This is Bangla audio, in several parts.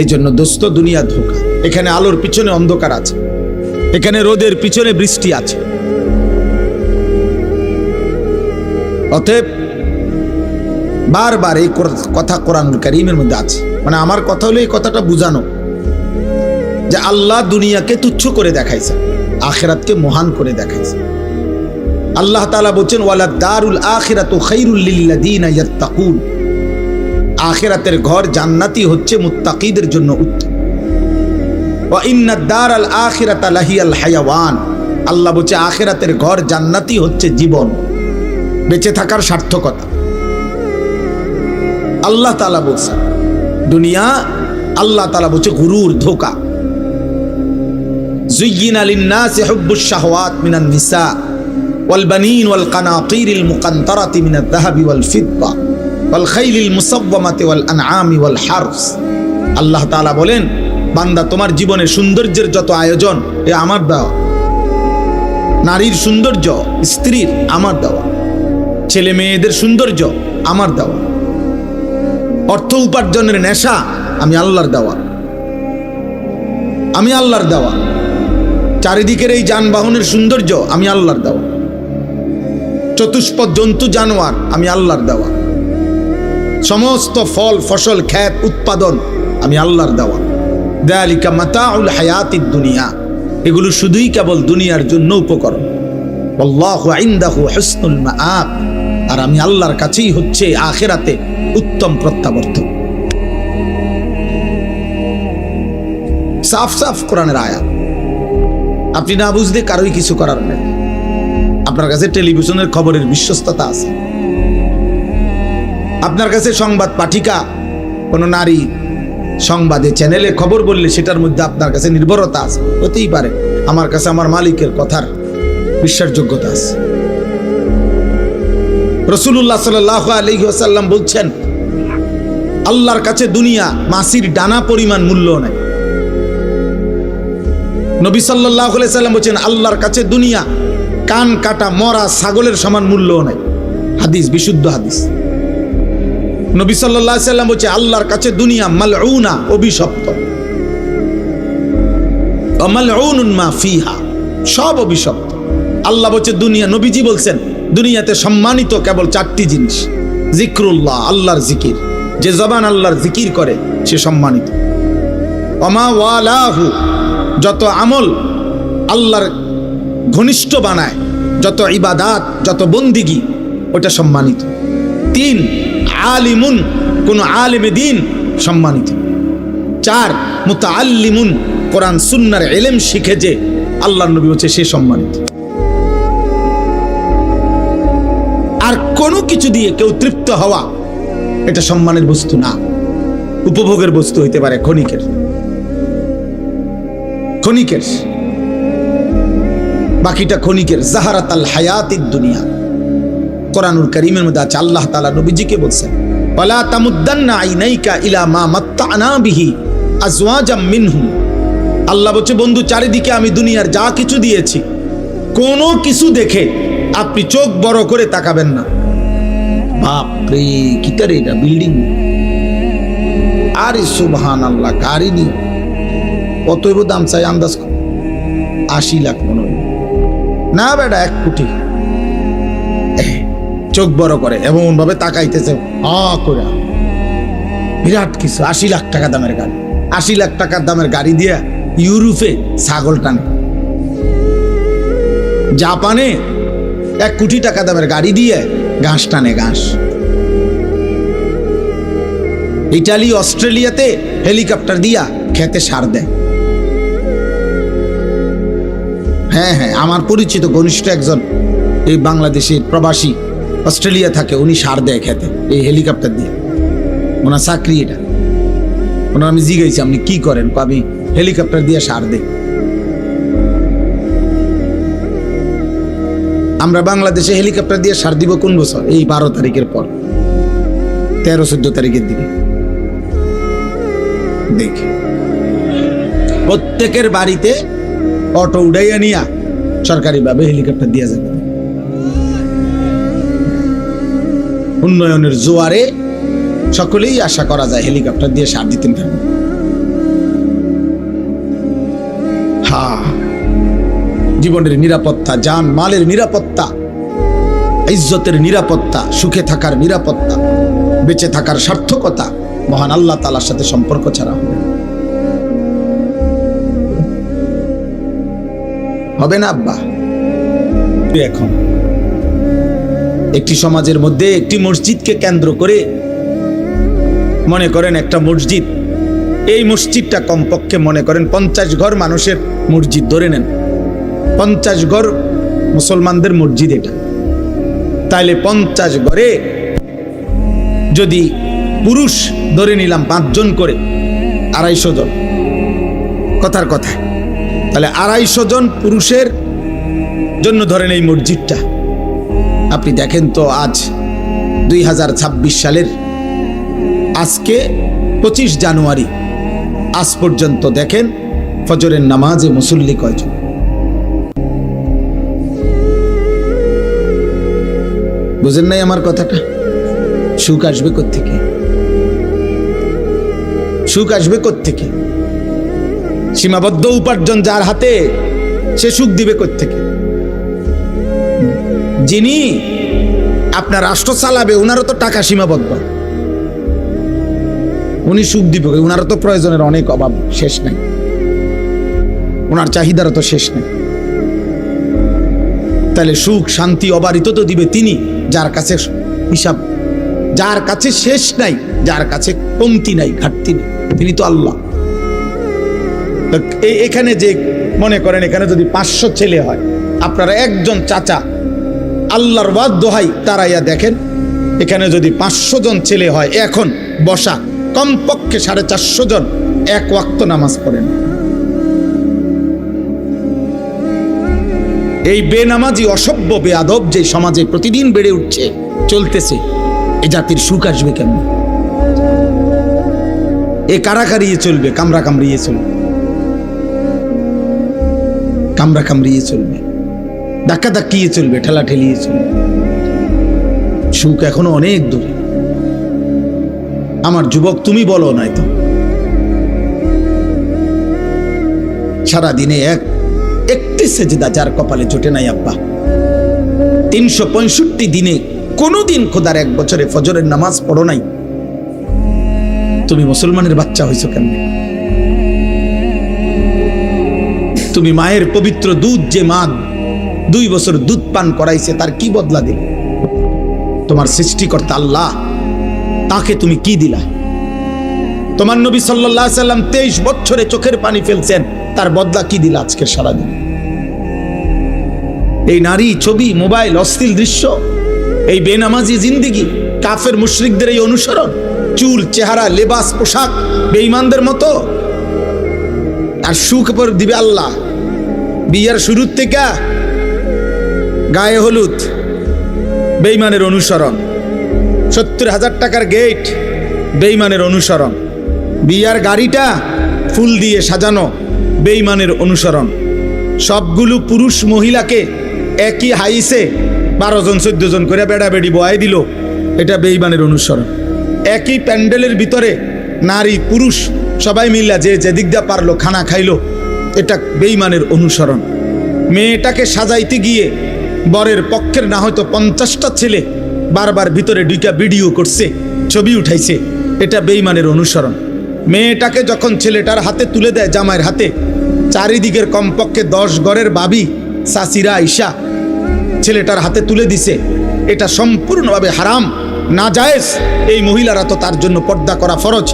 এই জন্য দোস্ত, দুনিয়া ধোঁকা। এখানে আলোর পিছনে অন্ধকার আছে, এখানে রোদের পিছনে বৃষ্টি আছে। অতএব বারবার এই কথা কোরআনুল কারীমের মধ্যে আছে। মানে আমার কথা হলো এই কথাটা বুঝানো যে আল্লাহ দুনিয়াকে তুচ্ছ করে দেখাইছে, আখিরাতকে মহান করে দেখাইছে। আল্লাহ তাআলা বলেন, ওয়ালা দারুল আখিরাতু খায়রুল লিল্লাযিনা ইয়াত্তাকুন। আখিরাতের ঘর জান্নাতি হচ্ছে মুত্তাকিদের জন্য উত্তম। ওয়া ইন্নাদ দারাল আখিরাতা লাহিয়াল হায়াওয়ান। আল্লাহ বলেছে আখিরাতের ঘর জান্নাতি হচ্ছে জীবন, বেঁচে থাকার সার্থকতা। আল্লাহ তাআলা বলছেন দুনিয়া, আল্লাহ তাআলা বলছে গুরুর, ধোঁকা। যুয়্যিনা লিন-নাসি হুব্বুশ শাহওয়াত মিনান নিসা ওয়াল বানিন ওয়াল কানাতিরিল মুকান্তারাতি মিনাদ যাহাবি ওয়াল ফিদ্দা ওয়াল খাইলিল মুসাওয়ামাতি ওয়াল আনআমি ওয়াল হারস। আল্লাহ তাআলা বলেন, বান্দা তোমার জীবনের সৌন্দর্যের যত আয়োজন এ আমার দেওয়া। নারীর সৌন্দর্য, স্ত্রীর আমার দেওয়া, ছেলে মেয়েদের সৌন্দর্য আমার দেওয়া, অর্থ উপার্জনের নেশা আমি আল্লাহর দেওয়া, আমি আল্লাহর দেওয়া। চারিদিকের এই যানবাহনের সৌন্দর্য আমি আল্লাহর দেওয়া, চতুষ্পদ জন্তু জানোয়ার আমি আল্লাহর দেওয়া, সমস্ত ফল ফসল ক্ষেত উৎপাদন আমি আল্লাহর দেওয়া। যালিকা মাতাউল হায়াতিদ দুনিয়া। এগুলো শুধুই কেবল দুনিয়ার জন্য উপকরণ। আল্লাহু ইনদাহু হুসনুল মাআব। আর আমি আল্লাহর কাছেই হচ্ছে আখিরাতে উত্তম প্রত্যাবর্তন। সাফ সাফ কোরআনের আয়াত। আপনি না বুঝলে কারোই কিছু করার নেই। আপনার কাছে টেলিভিশনের খবরের বিশ্বস্ততা আছে, আপনার কাছে সংবাদ পাঠিকা কোন নারী সংবাদে চ্যানেলে খবর বললে সেটার মধ্যে আপনার কাছে নির্ভরতা আছে। হতেই পারে আমার কাছে আমার মালিকের কথার বিশ্বাসযোগ্যতা আছে। রাসূলুল্লাহ সাল্লাল্লাহু আলাইহি ওয়াসাল্লাম বলছেন, আল্লাহর কাছে দুনিয়া মাছির ডানা পরিমাণ মূল্য নাই। নবী সাল্লাল্লাহু আলাইহি ওয়াসাল্লাম বলেন, আল্লাহর কাছে দুনিয়া কান কাটা মরা ছাগলের সমান মূল্য নাই। হাদিস, বিশুদ্ধ হাদিস। নবী সাল্লাল্লাহু আলাইহি ওয়াসাল্লাম বলেন, আল্লাহর কাছে দুনিয়া মালউনা, অভিশপ্ত। ওয়া মালউনুন মা ফিহা, সব অভিশপ্ত। আল্লাহ বলেন দুনিয়া, নবীজি বলছেন দুনিয়াতে সম্মানিত কেবল চারটি জিনিস। জিক্রুল্লাহ, আল্লাহর জিকির। যে জবান আল্লাহর জিকির করে সে সম্মানিত। ওমা ওয়ালাহু, যত আমল আল্লাহর ঘনিষ্ঠ বানায়, যত ইবাদাত, যত বন্দিগি, ওটা সম্মানিত। 3, আলিমুন, কোন আলেমে দ্বীন সম্মানিত। 4, মুতাআল্লিমুন, কোরআন সুন্নাহর ইলম শিখে যে আল্লাহর নবী হচ্ছে সে সম্মানিত। আর কোনো কিছু দিয়ে কেউ তৃপ্ত হওয়া এটা সম্মানের বস্তু না, উপভোগের বস্তু হইতে পারে ক্ষণিকের, ক্ষণিকের, বাকিটা ক্ষণিকের। জাহারাতাল হায়াতিদ দুনিয়া। কোরআনুল কারীমের মধ্যে আছে, আল্লাহ তাআলা নবীজিকে বলছেন, ওয়ালা তামুদ্দান্না আইনাইকা ইলা মা মাত্তা'না বিহি আজওয়াজাম মিনহুম। আল্লাহ বলছে, বন্ধু চারিদিকে আমি দুনিয়ার যা কিছু দিয়েছি, কোনো কিছু দেখে আপনি চোখ বড় করে তাকাবেন না। বাপ রে, কিটারে এটা বিল্ডিং! আরে সুবহানাল্লাহ, গাড়ি নি কতইব দাম চাই আন্দাজ 80 লাখ মনে হয় না বেটা, 1 কোটি। চোখ বড় করে এমন ভাবে তাকাইতেছে, করে বিরাট কিছু। 80 লাখ টাকা দামের গাড়ি, 80 লাখ টাকার দামের গাড়ি দিয়ে ইউরোপে ছাগল টানে, জাপানে 1 কোটি টাকা দামের গাড়ি দিয়ে ঘাস টানে, ঘাস। ইটালি, অস্ট্রেলিয়াতে হেলিকপ্টার দিয়া খেতে সার দেয়। হ্যাঁ হ্যাঁ, আমার পরিচিত ঘনিষ্ঠ একজন এই বাংলাদেশের প্রবাসী অস্ট্রেলিয়া থাকে, উনি সার দেয় খেতে এই হেলিকপ্টার দিয়ে। ওনার চাকরি এটা। ওনার আমি জিজ্ঞাসি, আপনি কি করেন? আমি হেলিকপ্টার দিয়ে সার দেই। আমরা বাংলাদেশে হেলিকপ্টার দিয়ে সার দিব কোন বছর? এই 12 তারিখের পর, 13-14 তারিখের দিকে। দেখি প্রত্যেকের বাড়িতে অটো উড়াইয়া নিয়া সরকারিভাবে হেলিকপ্টার দিয়ে যাবে। উন্নয়নের জোয়ারে সকলেই আশা করা যায় হেলিকপ্টার দিয়ে সার দিতেন থাকবে। জীবনের নিরাপত্তা, জান মালের নিরাপত্তা, ইজ্জতের নিরাপত্তা, সুখে থাকার নিরাপত্তা, বেঁচে থাকার সার্থকতা মহান আল্লাহ তাআলার সাথে সম্পর্ক ছাড়া হবে না আব্বা। এখন একটি সমাজের মধ্যে একটি মসজিদকে কেন্দ্র করে মনে করেন একটা মসজিদ, এই মসজিদটা কমপক্ষে মনে করেন 50 ঘর মানুষের মসজিদ ধরে নেন, 50 ঘর মুসলমানদের মসজিদ এটা। তাইলে 50 ঘরে যদি পুরুষ ধরে নিলাম 5 জন করে, 250 জন, কথার কথা, তাহলে 250 জন পুরুষের জন্য ধরেন এই মসজিদটা। আপনি দেখেন তো আজ 2026 সালের আজকে 25 জানুয়ারি, আজ পর্যন্ত দেখেন ফজরের নামাজে মুসল্লি কয়জন? বুঝেন নাই আমার কথাটা? সুখ আসবে কোত্থেকে? সুখ আসবে কোত্থেকে? সীমাবদ্ধ উপার্জন যার হাতে, সে সুখ দিবে কোত্থেকে? যিনি আপনার রাষ্ট্র চালাবে ওনারও তো টাকা সীমাবদ্ধ, উনি সুখ দিবে, ওনারও তো প্রয়োজনের অনেক অভাব, শেষ নাই, ওনার চাহিদারও তো শেষ নেই। তাহলে সুখ শান্তি অবারিত তো দিবে তিনি, যার কাছে হিসাব, যার কাছে শেষ নাই, যার কাছে কমতি নাই, ঘাটতি নেই, তিনি তো আল্লাহ। এখানে যে মনে করেন এখানে যদি 500 ছেলে হয়, আপনারা একজন চাচা আল্লাহর ওয়াদ দোহাই তারাইয়া দেখেন, এখানে যদি 500 জন ছেলে হয়, এখন বসা কমপক্ষে 450 জন এক ওয়াক্ত নামাজ পড়েন। এই বেনামাজি অসভ্য বেয়াদব যে সমাজে প্রতিদিন বেড়ে উঠছে, চলতেছে, এ জাতির সুখ আসবে কেমন? এ কারাকারিয়ে চলবে, কামরা কামড়িয়ে চলবে, কামরা কামড়িয়ে চলবে, ধাক্কা ধাক্কিয়ে চলবে, ঠেলা ঠেলিয়ে চলবে। সুখ এখনো অনেক দূরে। আমার যুবক তুমি বলো নাই তো, সারাদিনে একটি সেজদা যার কপালে জোটে নাই আব্বা, 365 দিনে কোনোদিন খোদার 1 বছরে ফজরের নামাজ পড়ো নাই, তুমি মুসলমানের বাচ্চা হইছো কেমনে? তুমি মায়ের পবিত্র দুধ, যে মা 2 বছর দুধ পান করাইছে, তার কি বদলা দিল? তোমার সৃষ্টিকর্তা আল্লাহ, তাকে তুমি কি দিলা? তোমার নবী সাল্লাল্লাহু আলাইহি সাল্লাম 23 বছরে চোখের পানি ফেলছেন, তার বদলা কি দিলা আজকের সারাদিন? এই নারী, ছবি, মোবাইল, অশ্লীল দৃশ্য, এই বেনামাজি জিন্দেগি, কাফের মুশরিকদের এই অনুসরণ, চুল, চেহারা, লেবাস, পোশাক বেঈমানদের মতো। আর সুখ পর দিবে আল্লাহ। বিয়ের শুরুর থেকে গায়ে হলুদ, বেঈমানের অনুসরণ, 70,000 টাকার গেট, বেঈমানের অনুসরণ, বিয়ার গাড়িটা ফুল দিয়ে সাজানো, বেঈমানের অনুসরণ, সবগুলো পুরুষ মহিলাকে একই হাইসে 12 জন 14 জন করে বেড়া বেড়ি বয়াই দিল, এটা বেঈমানের অনুসরণ। একই প্যান্ডেলের ভিতরে নারী পুরুষ সবাই মিল্লা যে যেদিক দিয়ে পারলো খানা খাইলো, এটা বেঈমানের অনুসরণ। মেয়েটাকে সাজাইতে গিয়ে বরের পক্ষের না হয়তো 50টা ছেলে বারবার ভিতরে ঢুকা ভিডিও করছে, ছবি উঠাইছে, এটা বেঈমানের অনুসরণ। মেয়েটাকে যখন ছেলেটার হাতে তুলে দেয়, জামাইয়ের হাতে, চারিদিকের কমপক্ষে 10 ঘরের বাবি চাচিরা আইসা ছেলেটার হাতে তুলে দিছে, এটা সম্পূর্ণভাবে হারাম, নাজায়েজ। এই মহিলারা তো তার জন্য পর্দা করা ফরজ,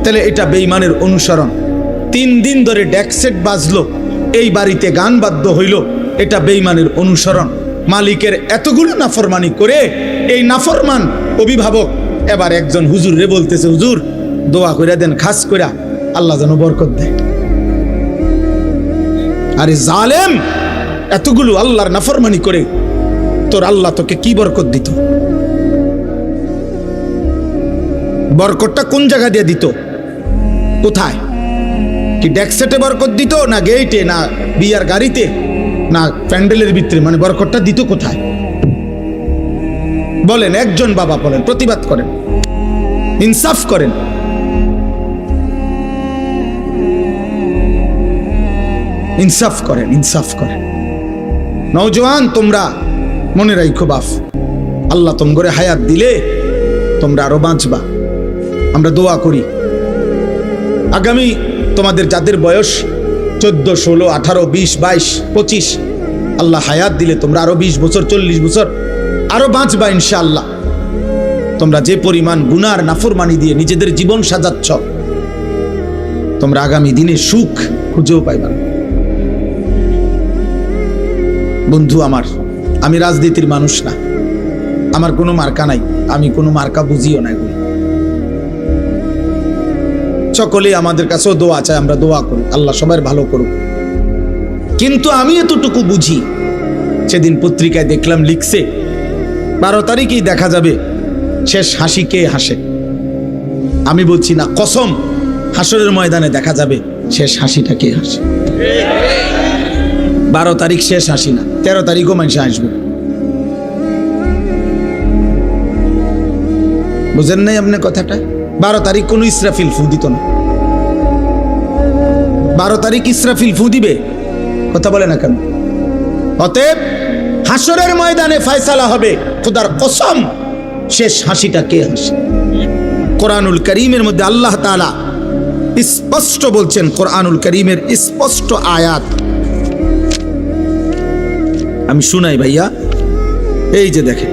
তাহলে এটা বেঈমানের অনুসরণ। 3 দিন ধরে ডেকসেট বাজলো, এই বাড়িতে গান বাদ্য হইল, এটা বেঈমানের অনুসরণ। মালিকের এতগুলো নাফরমানি করে এই নাফরমান অভিভাবক এবার একজন হুজুর রে বলতেছে, হুজুর দোয়া কইরা দেন, খাস কইরা আল্লাহ যেন বরকত দেয়। আরে জালেম, এতগুলো আল্লাহর নাফরমানি করে তোর আল্লাহ তোকে কি বরকত দিত? বরকতটা কোন জায়গা দিয়ে দিত? কোথায়? কি ডেকসেটে বরকত দিত, না গেইটে, না বিয়ার গাড়িতে, না প্যান্ডেলের ভিতরে? মানে বরকতটা দিত কোথায় বলেন? একজন বাবা বলেন, প্রতিবাদ করেন, ইনসাফ করেন। ইনসাফ করেন, ইনসাফ করেন। নওজোয়ান তোমরা মনে রাখো বাপ, আল্লাহ তোমরে হায়াত দিলে তোমরা আরো বাঁচবা। আমরা দোয়া করি আগামী তোমাদের যাদের বয়স 14, 16, 18, 20, 22, 25, আল্লাহ হায়াত দিলে তোমরা আরো 20 বছর 40 বছর আরো বাঁচবা ইনশাআল্লাহ। তোমরা যে পরিমাণ গুনার নাফরমানি দিয়ে নিজেদের জীবন সাজাচ্ছ, তোমরা আগামী দিনে সুখ খুঁজেও পাইবা না। বন্ধু আমার, আমি রাজনীতির মানুষ না, আমার কোনো মার্কা নাই, আমি কোনো মার্কা বুঝিও না। সকলে আমাদের কাছেও দোয়া চায়, আমরা দোয়া করি আল্লাহ সবার ভালো করুক। কিন্তু আমি এতটুকু বুঝি, সেদিন পত্রিকায় দেখলাম লিখছে 12 তারিখেই দেখা যাবে শেষ হাসি কে হাসে। আমি বলছি না, কসম, হাসরের ময়দানে দেখা যাবে শেষ হাসিটা কে হাসে। 12 তারিখ শেষ হাসি না, 13 তারিখও মানুষ আসবে। বুঝেন নাই আপনি কথাটা? 12 তারিখ কোন ইসরাফিল ফু দিত না। 12 তারিখ ইসরাফিল ফু দিবে? কথা বলে না কেন? অতএব হাসরের ময়দানে ফয়সালা হবে, খোদার কসম শেষ হাসিটা কে হাসে। কোরআনুল কারীমের মধ্যে আল্লাহ তাআলা স্পষ্ট বলছেন, কোরআনুল কারীমের স্পষ্ট আয়াত আমি শুনাই ভাইয়া। এই যে দেখেন,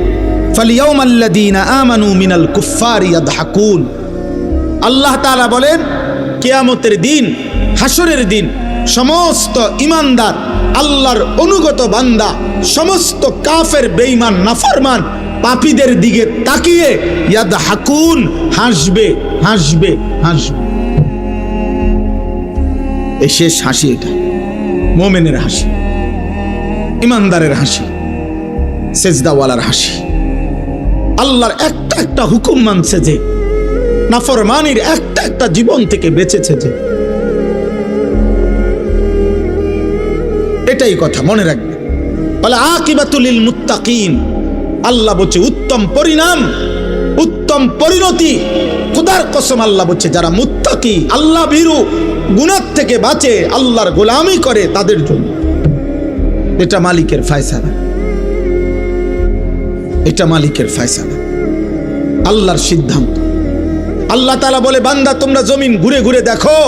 ফালিয়াউমাল্লাযীনা আমানু মিনাল কুফফারি ইয়াদহাকুন। আল্লাহ তাআলা বলেন কিয়ামতের দিন, হাসরের দিন সমস্ত ঈমানদার আল্লাহর অনুগত বান্দা সমস্ত কাফের বেঈমান নাফরমান পাপীদের দিকে তাকিয়ে ইয়াদহাকুন, হাসবে হাসবে হাসবে। এই শেষ হাসি, এটা মুমিনের হাসি, ঈমানদারের হাসি, সেজদাওয়ালার হাসি। আল্লাহর একটা একটা হুকুম মানছে যে, নাফরমানির একটা একটা জীবন থেকে বেঁচেছে যে, এটাই কথা মনে রাখবে। বলে আকিবাতুল লিল মুত্তাকিন, আল্লাহ বলছে উত্তম পরিণাম, উত্তম পরিণতি। খোদার কসম আল্লাহ বলছে যারা মুত্তাকি, আল্লাহ ভীরু, গুনাহ থেকে বাঁচে, আল্লাহর গোলামি করে তাদের জন্য। এটা মালিকের ফয়সালা, এটা মালিকের ফয়সালা, আল্লাহর সিদ্ধান্ত। আল্লাহ তাআলা বলে বান্দা তোমরা জমিন ঘুরে ঘুরে দেখো,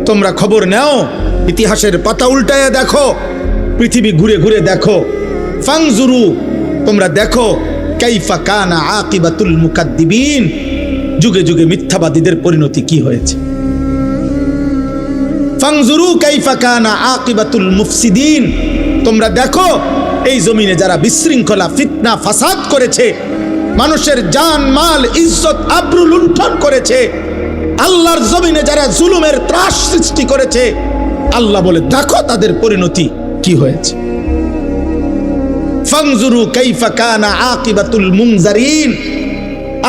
তোমরা খবর নাও, ইতিহাসের পাতা উল্টায়া দেখো, পৃথিবী ঘুরে ঘুরে দেখো। ফাংজুরু, তোমরা দেখো, কাইফা কানা আকিবাতুল মুকাদ্দিবিন, যুগে যুগে মিথ্যাবাদীদের পরিণতি কি হয়েছে। ফাংজুরু কাইফা কানা আকিবাতুল মুফসিদিন, তোমরা দেখো এই জমিনে যারা বিশৃঙ্খলা, ফিতনা, ফাসাদ করেছে, মানুষের জান মাল ইজ্জত আবরু লুণ্ঠন করেছে, আল্লাহর জমিনে যারা জুলুমের ত্রাস সৃষ্টি করেছে, আল্লাহ বলে দেখো তাদের পরিণতি কি হয়েছে। ফাংজুরু কাইফা কানা আকিবাতুল মুনজারিন,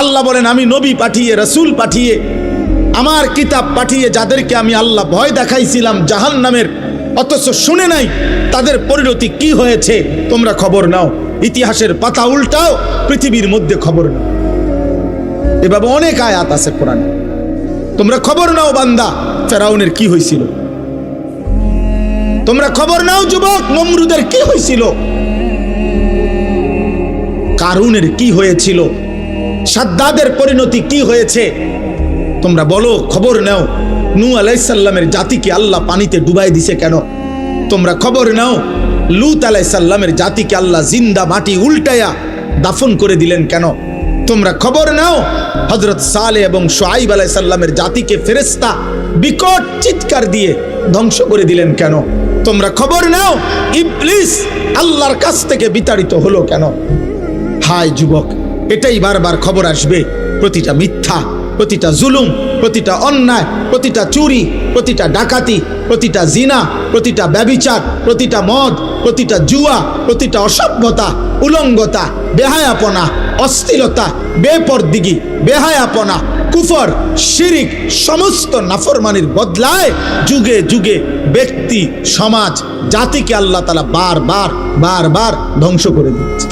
আল্লাহ বলেন আমি নবী পাঠিয়ে, রাসূল পাঠিয়ে, আমার কিতাব পাঠিয়ে যাদেরকে আমি আল্লাহ ভয় দেখাইছিলাম জাহান্নামের, অথচ শুনে নাই তাদের পরিণতি কি হয়েছে। তোমরা খবর নাও, ইতিহাসের পাতা উল্টাও, পৃথিবীর মধ্যে খবর নাও। এভাবে অনেক আয়াত আছে কোরআনে। তোমরা খবর নাও বান্দা, ফেরাউনের কি হয়েছিল। তোমরা খবর নাও যুবক, নমরুদের কি হয়েছিল, কারুনের কি হয়েছিল, সাদ্দাদের পরিণতি কি হয়েছে। তোমরা বলো, খবর নাও নূহ আলাইহিস সালামের জাতিকে আল্লাহ পানিতে ডুবাই দিছে কেন। তোমরা খবর নাও লূত আলাইহিস সালামের জাতিকে আল্লাহ জিন্দা মাটি উল্টায়া দাফন করে দিলেন কেন। তোমরা খবর নাও হযরত সালেহ এবং শুআইব আলাইহিস সালামের জাতিকে ফেরেশতা বিকট চিৎকার দিয়ে ধ্বংস করে দিলেন কেন। তোমরা খবর নাও ইবলিস আল্লাহর কাছ থেকে বিতাড়িত হলো কেন। হায় যুবক, এটাই বারবার খবর আসবে। প্রতিটা মিথ্যা, প্রতিটা জুলুম, প্রতিটা অন্যায়, প্রতিটা চুরি, প্রতিটা ডাকাতি, প্রতিটা জিনা, প্রতিটা ব্যভিচার, প্রতিটা মদ, প্রতিটা জুয়া, প্রতিটা অসভ্যতা, উলঙ্গতা, বেহায়াপনা, অশ্লীলতা, বেপরদিগি, বেহায়াপনা, কুফর, শিরিক, সমস্ত নাফরমানির বদলায় যুগে যুগে ব্যক্তি, সমাজ, জাতিকে আল্লাহ তাআলা বারবার বারবার ধ্বংস করে দিচ্ছে।